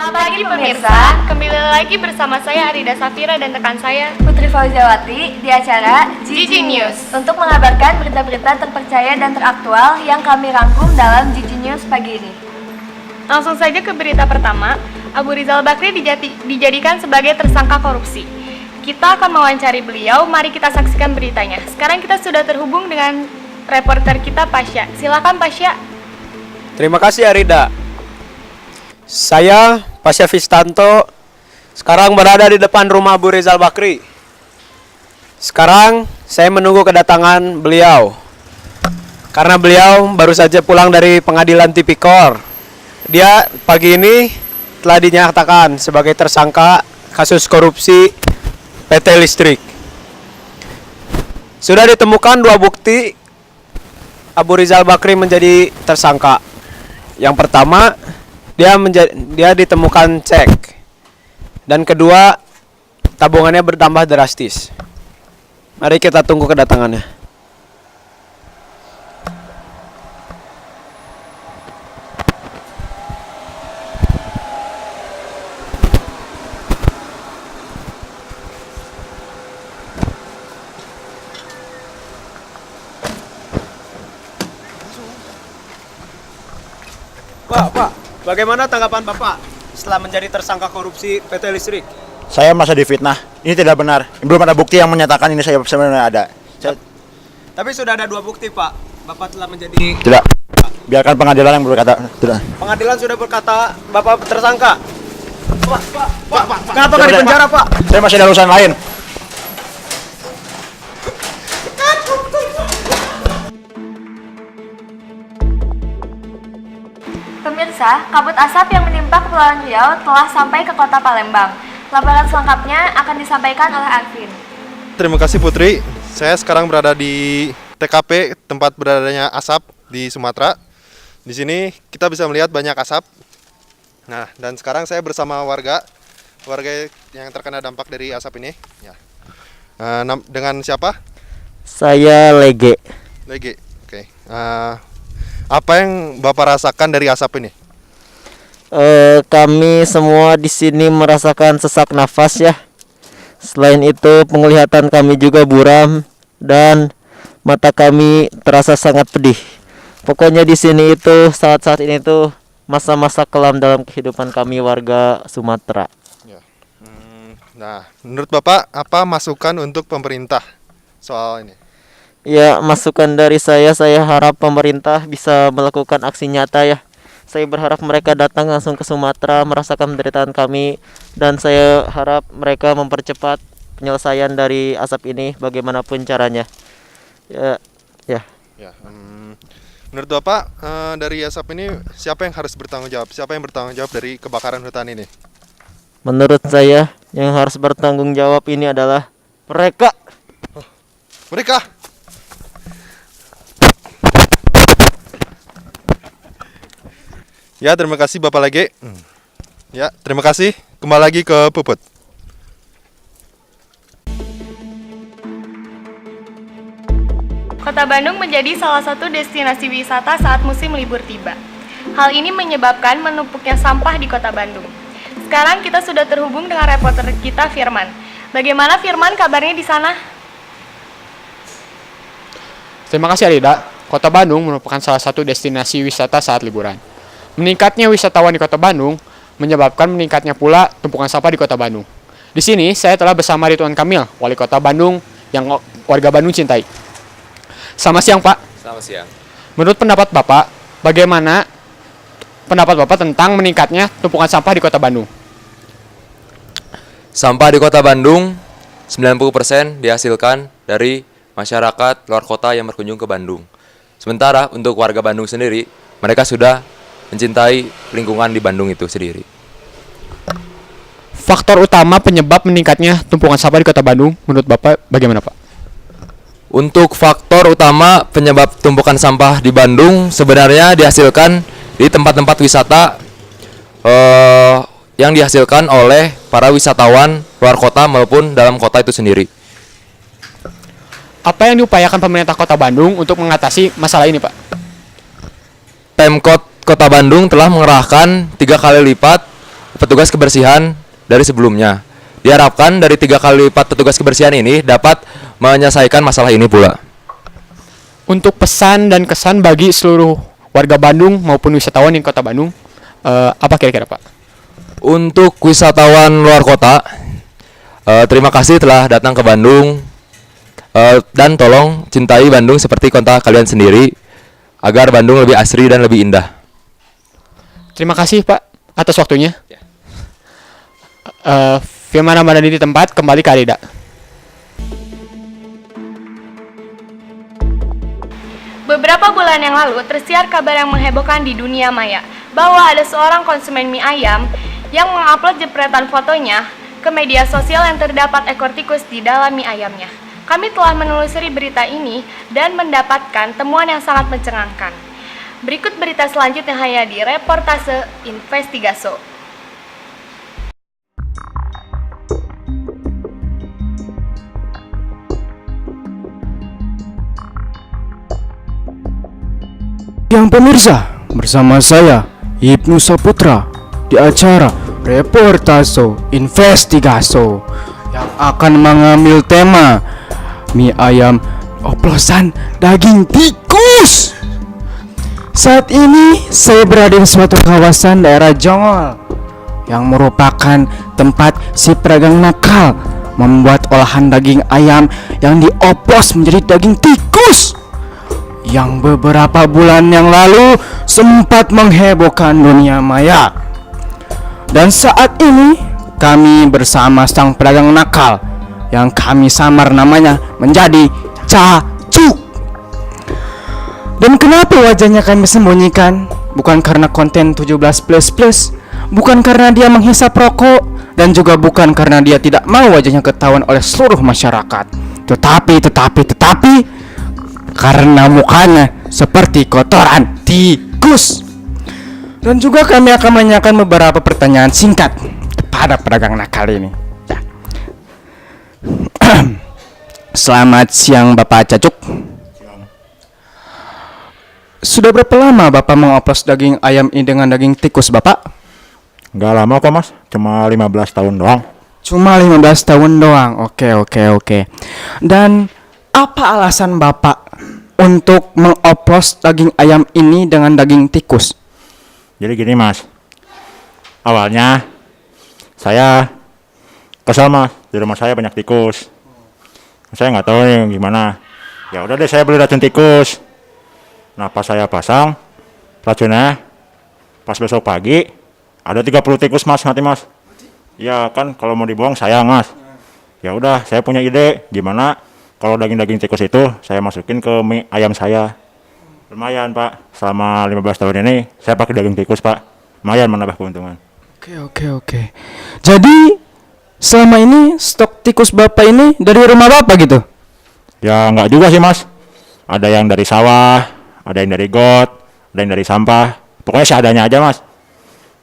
Selamat pagi pemirsa, kembali lagi bersama saya Arida Safira dan rekan saya Putri Fauziawati di acara Gigi News untuk mengabarkan berita-berita terpercaya dan teraktual yang kami rangkum dalam Gigi News pagi ini. Langsung saja ke berita pertama. Abu Rizal Bakri dijadikan sebagai tersangka korupsi. Kita akan mewawancari beliau, mari kita saksikan beritanya. Sekarang kita sudah terhubung dengan reporter kita Pasya. Silakan Pasya. Terima kasih Arida. Saya Pasya Fistanto sekarang berada di depan rumah Abu Rizal Bakri. Sekarang saya menunggu kedatangan beliau karena beliau baru saja pulang dari pengadilan tipikor. Dia pagi ini telah dinyatakan sebagai tersangka kasus korupsi PT Listrik. Sudah ditemukan dua bukti Abu Rizal Bakri menjadi tersangka. Yang pertama, dia ditemukan cek, dan kedua, tabungannya bertambah drastis. Mari kita tunggu kedatangannya. Pak, bagaimana tanggapan Bapak setelah menjadi tersangka korupsi PT Listrik? Saya merasa difitnah. Ini tidak benar. Belum ada bukti yang menyatakan ini saya sebenarnya ada. Tapi sudah ada dua bukti, Pak. Bapak telah menjadi... Tidak. Biarkan pengadilan yang berkata. Tidak. Pengadilan sudah berkata Bapak tersangka. Pak, kenapa nggak Tidak, di penjara, Pak? Saya masih ada urusan lain. Pemirsa, kabut asap yang menimpa Kepulauan Riau telah sampai ke kota Palembang. Laporan selengkapnya akan disampaikan oleh Arvin. Terima kasih Putri. Saya sekarang berada di TKP tempat beradanya asap di Sumatera. Di sini kita bisa melihat banyak asap. Nah, dan sekarang saya bersama warga yang terkena dampak dari asap ini. Ya. Dengan siapa? Saya Lege. Lege. Oke. Apa yang Bapak rasakan dari asap ini? Kami semua di sini merasakan sesak nafas ya. Selain itu penglihatan kami juga buram dan mata kami terasa sangat pedih. Pokoknya di sini itu saat-saat ini tuh masa-masa kelam dalam kehidupan kami warga Sumatera. Ya. Nah, menurut Bapak apa masukan untuk pemerintah soal ini? Ya, masukan dari saya harap pemerintah bisa melakukan aksi nyata ya. Saya berharap mereka datang langsung ke Sumatera merasakan penderitaan kami, dan saya harap mereka mempercepat penyelesaian dari asap ini bagaimanapun caranya. Ya. Menurut Bapak dari asap ini siapa yang harus bertanggung jawab? Siapa yang bertanggung jawab dari kebakaran hutan ini? Menurut saya yang harus bertanggung jawab ini adalah mereka. Mereka. Ya, terima kasih Bapak Lege. Ya, terima kasih. Kembali lagi ke Puput. Kota Bandung menjadi salah satu destinasi wisata saat musim libur tiba. Hal ini menyebabkan menumpuknya sampah di Kota Bandung. Sekarang kita sudah terhubung dengan reporter kita Firman. Bagaimana Firman kabarnya di sana? Terima kasih Arida. Kota Bandung merupakan salah satu destinasi wisata saat liburan. Meningkatnya wisatawan di Kota Bandung menyebabkan meningkatnya pula tumpukan sampah di Kota Bandung. Di sini saya telah bersama Ridwan Kamil, Wali Kota Bandung yang warga Bandung cintai. Selamat siang, Pak. Selamat siang. Menurut pendapat Bapak, bagaimana pendapat Bapak tentang meningkatnya tumpukan sampah di Kota Bandung? Sampah di Kota Bandung 90% dihasilkan dari masyarakat luar kota yang berkunjung ke Bandung. Sementara untuk warga Bandung sendiri, mereka sudah mencintai lingkungan di Bandung itu sendiri. Faktor utama penyebab meningkatnya tumpukan sampah di Kota Bandung menurut Bapak bagaimana, Pak? Untuk faktor utama penyebab tumpukan sampah di Bandung sebenarnya dihasilkan di tempat-tempat wisata yang dihasilkan oleh para wisatawan luar kota maupun dalam kota itu sendiri. Apa yang diupayakan pemerintah Kota Bandung untuk mengatasi masalah ini, Pak? Pemkot Kota Bandung telah mengerahkan 3 kali lipat petugas kebersihan dari sebelumnya. Diharapkan dari 3 kali lipat petugas kebersihan ini dapat menyelesaikan masalah ini pula. Untuk pesan dan kesan bagi seluruh warga Bandung maupun wisatawan di Kota Bandung, apa kira-kira Pak? Untuk wisatawan luar kota, terima kasih telah datang ke Bandung, dan tolong cintai Bandung seperti kota kalian sendiri agar Bandung lebih asri dan lebih indah. Terima kasih Pak atas waktunya. Firman Ramadhani di tempat, kembali ke Arida. Beberapa bulan yang lalu tersiar kabar yang menghebohkan di dunia maya bahwa ada seorang konsumen mie ayam yang mengupload jepretan fotonya ke media sosial yang terdapat ekor tikus di dalam mie ayamnya. Kami telah menelusuri berita ini dan mendapatkan temuan yang sangat mencengangkan. Berikut berita selanjutnya hanya di reportase Investigaso. Yang pemirsa, bersama saya Ibnu Saputra di acara Reportaso Investigaso yang akan mengambil tema mie ayam oplosan daging tikus. Saat ini saya berada di suatu kawasan daerah Jongol yang merupakan tempat si pedagang nakal membuat olahan daging ayam yang dioplos menjadi daging tikus yang beberapa bulan yang lalu sempat menghebohkan dunia maya. Dan saat ini kami bersama sang pedagang nakal yang kami samar namanya menjadi Cacu. Dan kenapa wajahnya kami sembunyikan? Bukan karena konten 17++, bukan karena dia menghisap rokok, dan juga bukan karena dia tidak mau wajahnya ketahuan oleh seluruh masyarakat. Tetapi karena mukanya seperti kotoran tikus. Dan juga kami akan menanyakan beberapa pertanyaan singkat kepada pedagang nakal ini. Ya. Selamat siang Bapak Cacuk. Sudah berapa lama Bapak mengoplos daging ayam ini dengan daging tikus Bapak? Nggak lama kok mas, cuma 15 tahun doang. Cuma 15 tahun doang. Oke. Dan apa alasan Bapak untuk mengoplos daging ayam ini dengan daging tikus? Jadi gini mas, awalnya saya kesal mas, di rumah saya banyak tikus. Saya nggak tahu nih gimana. Ya udah deh saya beli racun tikus. Nah pas saya pasang racunnya, pas besok pagi ada 30 tikus mas mati mas. Ya kan kalau mau dibuang sayang mas. Ya udah saya punya ide gimana kalau daging-daging tikus itu saya masukin ke mie ayam saya. Lumayan pak, selama 15 tahun ini saya pakai daging tikus pak. Lumayan menambah keuntungan. Oke. Jadi selama ini stok tikus Bapak ini dari rumah Bapak gitu? Ya nggak juga sih mas. Ada yang dari sawah, ada yang dari got, ada yang dari sampah. Pokoknya seadanya aja mas.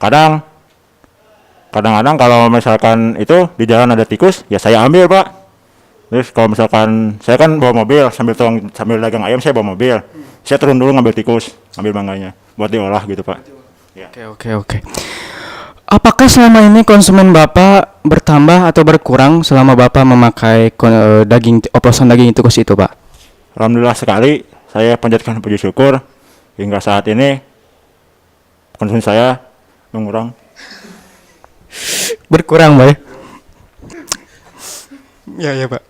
Kadang-kadang kalau misalkan itu di jalan ada tikus, ya saya ambil pak. Terus kalau misalkan saya kan bawa mobil sambil dagang ayam saya bawa mobil. Saya turun dulu ngambil tikus, ambil mangganya buat diolah gitu pak. Ya. Oke. Apakah selama ini konsumen Bapak bertambah atau berkurang selama Bapak memakai oplosan daging tikus itu Pak? Alhamdulillah sekali, saya panjatkan puji syukur hingga saat ini konsumsi saya mengurang. Berkurang Pak ya? Ya Pak.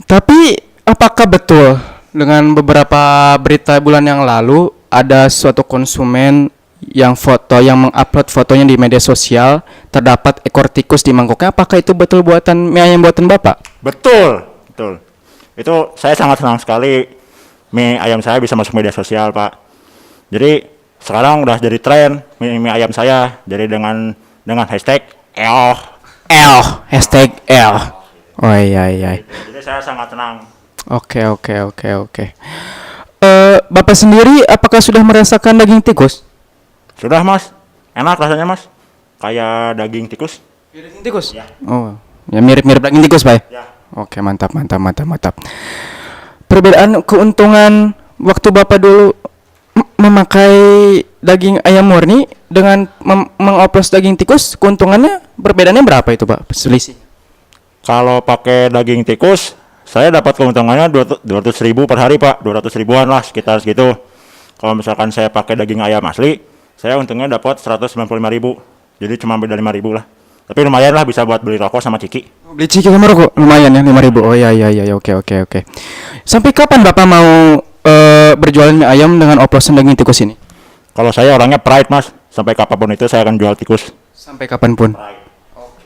Tapi apakah betul dengan beberapa berita bulan yang lalu ada suatu konsumen yang mengupload fotonya di media sosial terdapat ekor tikus di mangkoknya? Apakah itu betul mie ayam buatan Bapak? Betul. Itu saya sangat senang sekali mie ayam saya bisa masuk media sosial Pak. Jadi sekarang udah jadi tren mie ayam saya. Jadi dengan hashtag hashtag Oh iya. Jadi saya sangat senang. Oke. Bapak sendiri apakah sudah merasakan daging tikus? Sudah mas, enak rasanya mas. Kayak daging tikus. Daging tikus? Ya. Oh, ya mirip daging tikus Pak Ya. Oke, mantap. Perbedaan keuntungan waktu Bapak dulu memakai daging ayam murni dengan mengoplos daging tikus, keuntungannya perbedaannya berapa itu Pak? Selisih. Kalau pakai daging tikus, saya dapat keuntungannya 200.000 per hari Pak, 200 ribuan lah sekitar segitu. Kalau misalkan saya pakai daging ayam asli, saya untungnya dapat 195.000, jadi cuma beda 5.000 lah. Tapi lumayan lah bisa buat beli rokok sama ciki. Beli ciki sama rokok lumayan ya 5.000. Oh iya, oke. Sampai kapan Bapak mau berjualan mie ayam dengan oplosan daging tikus ini? Kalau saya orangnya pride Mas, sampai kapanpun itu saya akan jual tikus. Sampai kapanpun. Oke,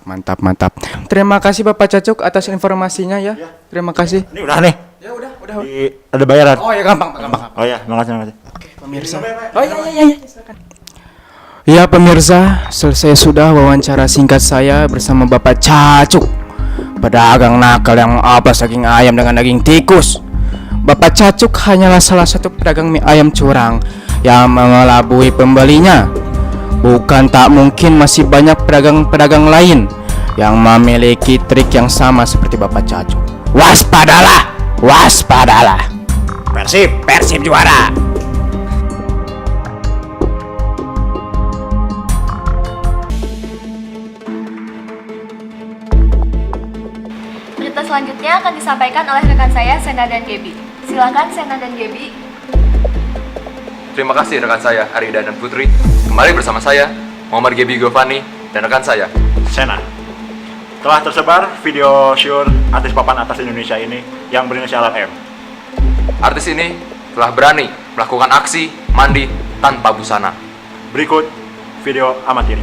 mantap. Terima kasih Bapak Cacuk atas informasinya ya. Terima kasih. Ini udah nih. Ya udah. Ada bayaran. Oh ya gampang. Oh ya, makasih. Pemirsa. Oh iya. Silakan. Ya pemirsa, selesai sudah wawancara singkat saya bersama Bapak Cacuk, pedagang nakal yang oplos daging ayam dengan daging tikus. Bapak Cacuk hanyalah salah satu pedagang mie ayam curang yang mengelabui pembelinya. Bukan tak mungkin masih banyak pedagang-pedagang lain yang memiliki trik yang sama seperti Bapak Cacuk. Waspadalah! Persib juara! Berita selanjutnya akan disampaikan oleh rekan saya, Sena dan Gebi. Silakan Sena dan Gebi. Terima kasih rekan saya, Arida dan Putri. Kembali bersama saya, Muhammad Gebi Govani, dan rekan saya, Sena. Telah tersebar video syur artis papan atas Indonesia ini yang berinisial M. Artis ini telah berani melakukan aksi mandi tanpa busana. Berikut video amatir.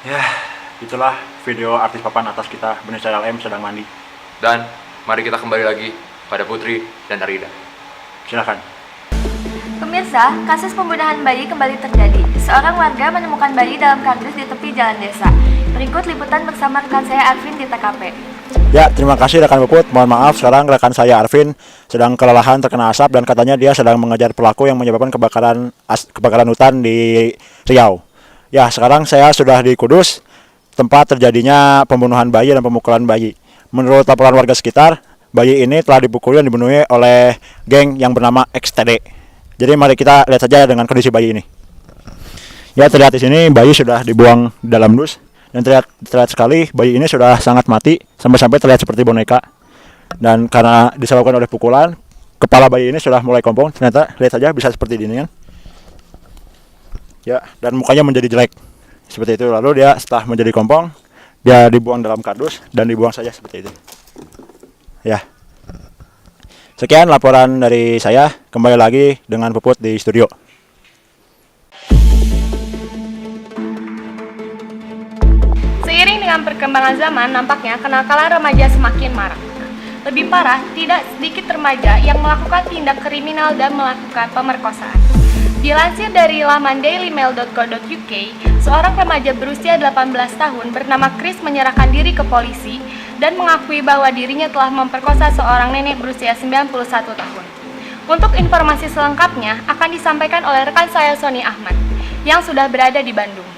Ya, itulah video artis papan atas kita berinisial M sedang mandi. Dan mari kita kembali lagi pada Putri dan Arida. Silakan. Pemirsa, kasus pembunuhan bayi kembali terjadi. Seorang warga menemukan bayi dalam kardus di tepi jalan desa. Berikut liputan bersama rekan saya Arvin di TKP. Ya, terima kasih rekan Puput. Mohon maaf, sekarang rekan saya Arvin sedang kelelahan terkena asap dan katanya dia sedang mengejar pelaku yang menyebabkan kebakaran hutan di Riau. Ya, sekarang saya sudah di Kudus, tempat terjadinya pembunuhan bayi dan pemukulan bayi. Menurut laporan warga sekitar, bayi ini telah dipukuli dan dibunuh oleh geng yang bernama XTD. Jadi mari kita lihat saja dengan kondisi bayi ini. Ya, terlihat di sini bayi sudah dibuang di dalam dus dan terlihat sekali bayi ini sudah sangat mati sampai-sampai terlihat seperti boneka. Dan karena disebabkan oleh pukulan, kepala bayi ini sudah mulai kompong. Ternyata lihat saja bisa seperti ini kan. Ya, dan mukanya menjadi jelek seperti itu. Lalu dia setelah menjadi kompong, dia dibuang dalam kardus dan dibuang saja seperti itu. Ya, sekian laporan dari saya. Kembali lagi dengan Puput di studio. Seiring dengan perkembangan zaman, nampaknya kenakalan remaja semakin marak. Lebih parah, tidak sedikit remaja yang melakukan tindak kriminal dan melakukan pemerkosaan. Dilansir dari laman dailymail.co.uk, seorang remaja berusia 18 tahun bernama Chris menyerahkan diri ke polisi dan mengakui bahwa dirinya telah memperkosa seorang nenek berusia 91 tahun. Untuk informasi selengkapnya akan disampaikan oleh rekan saya Sony Ahmad yang sudah berada di Bandung.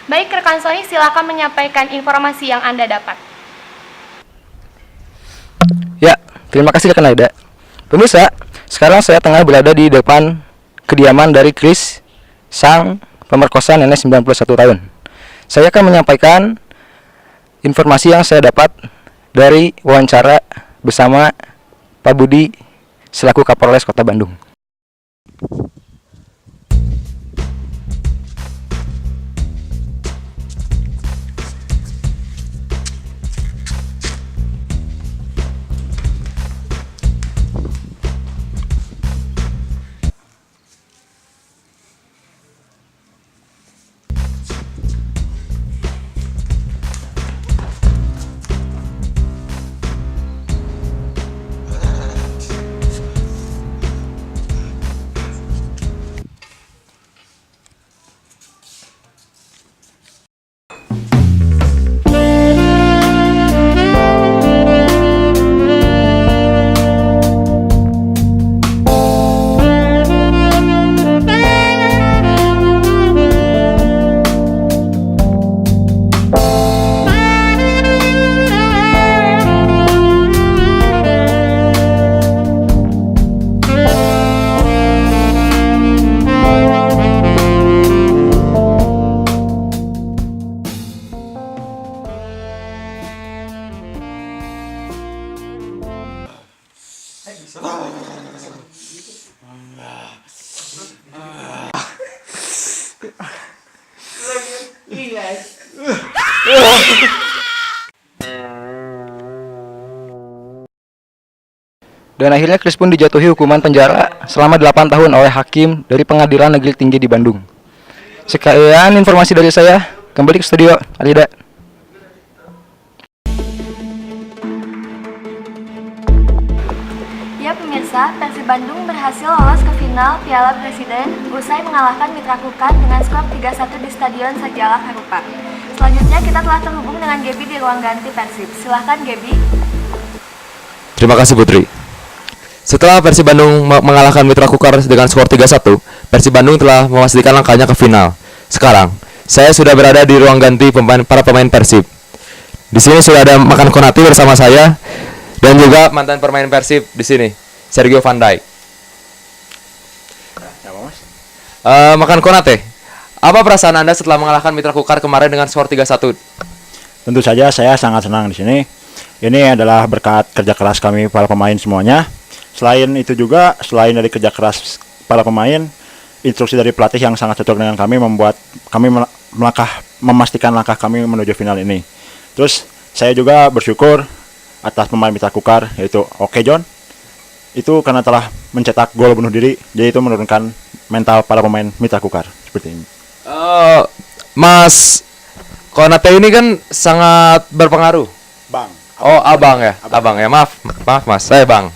Baik rekan Sony, silakan menyampaikan informasi yang Anda dapat. Ya, terima kasih rekan Aida. Pemirsa, sekarang saya tengah berada di depan kediaman dari Chris, sang pemerkosa nenek 91 tahun. Saya akan menyampaikan informasi yang saya dapat dari wawancara bersama Pak Budi selaku Kapolres Kota Bandung. Dan akhirnya Chris pun dijatuhi hukuman penjara selama 8 tahun oleh hakim dari Pengadilan Negeri Tinggi di Bandung. Sekian informasi dari saya. Kembali ke studio, Alida. Ya pemirsa, Persib Bandung berhasil lolos ke final Piala Presiden usai mengalahkan Mitra Kukar dengan skor 3-1 di Stadion Sajalak Harupat. Selanjutnya kita telah terhubung dengan Gaby di ruang ganti Persib. Silahkan Gaby. Terima kasih Putri. Setelah Persib Bandung mengalahkan Mitra Kukar dengan skor 3-1, Persib Bandung telah memastikan langkahnya ke final. Sekarang, saya sudah berada di ruang ganti para pemain Persib. Di sini sudah ada Makan Konate bersama saya dan juga mantan pemain Persib di sini, Sergio Van Dijk. Makan Konate, apa perasaan Anda setelah mengalahkan Mitra Kukar kemarin dengan skor 3-1? Tentu saja saya sangat senang di sini. Ini adalah berkat kerja keras kami para pemain semuanya. Selain itu juga, selain dari kerja keras para pemain, instruksi dari pelatih yang sangat cocok dengan kami membuat kami memastikan langkah kami menuju final ini. Terus saya juga bersyukur atas pemain Mitra Kukar yaitu Oke John. Itu karena telah mencetak gol bunuh diri, jadi itu menurunkan mental para pemain Mitra Kukar seperti ini. Mas Konate ini kan sangat berpengaruh. Bang. Oh, abang ya. Abang ya. Maaf Mas, saya Bang.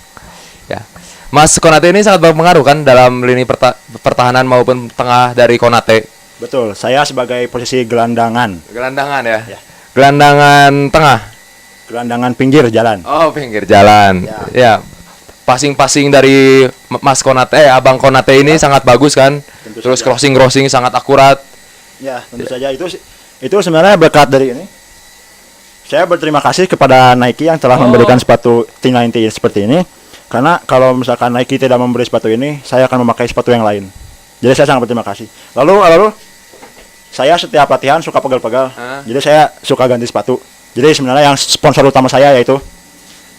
Ya. Mas Konate ini sangat berpengaruh kan dalam lini pertahanan maupun tengah dari Konate. Betul, saya sebagai posisi gelandangan. Gelandangan ya. Ya. Gelandangan tengah. Gelandangan pinggir jalan. Oh, pinggir jalan. Ya. Passing-passing dari Mas Konate, Abang Konate ini sangat bagus kan. Tentu Terus saja. crossing sangat akurat. Ya, tentu saja itu sebenarnya berkat dari ini. Saya berterima kasih kepada Nike yang telah memberikan sepatu T90 seperti ini. Karena kalau misalkan Nike tidak memberi sepatu ini, saya akan memakai sepatu yang lain. Jadi saya sangat berterima kasih. Lalu saya setiap latihan suka pegal-pegal. Jadi saya suka ganti sepatu. Jadi sebenarnya yang sponsor utama saya yaitu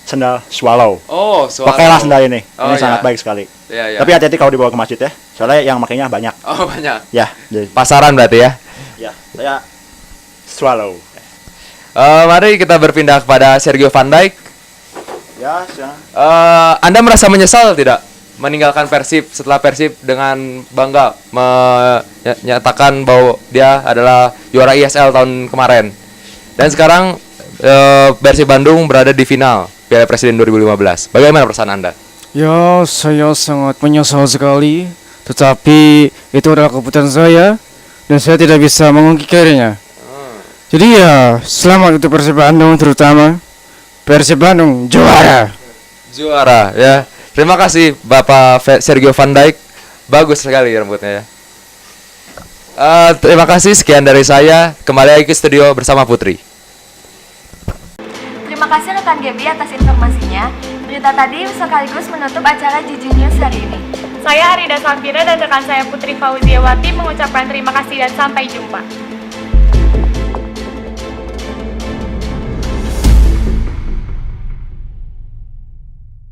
sendal Swallow. Oh, Pakailah sendal ini. Oh, Ini ya. sangat baik sekali. Ya. Tapi hati-hati kalau dibawa ke masjid ya. Soalnya yang makainya banyak. Oh, banyak. Ya, jadi Pasaran berarti ya. ya, saya Swallow. Mari kita berpindah kepada Sergio Van Dijk. Ya. Anda merasa menyesal tidak meninggalkan Persib setelah Persib dengan bangga menyatakan bahwa dia adalah juara ISL tahun kemarin. Dan sekarang Persib Bandung berada di final Piala Presiden 2015. Bagaimana perasaan Anda? Ya, saya sangat menyesal sekali. Tetapi itu adalah keputusan saya dan saya tidak bisa mengingkarinya. Jadi ya, selamat untuk Persib Bandung terutama. Persib Bandung juara. Juara ya. Terima kasih Bapak Sergio Van Dijk. Bagus sekali rambutnya ya. Terima kasih, sekian dari saya. Kembali lagi ke studio bersama Putri. Terima kasih rekan Gaby atas informasinya. Berita tadi sekaligus menutup acara Jiji News hari ini. Saya Arida Safira dan rekan saya Putri Fauziawati mengucapkan terima kasih dan sampai jumpa.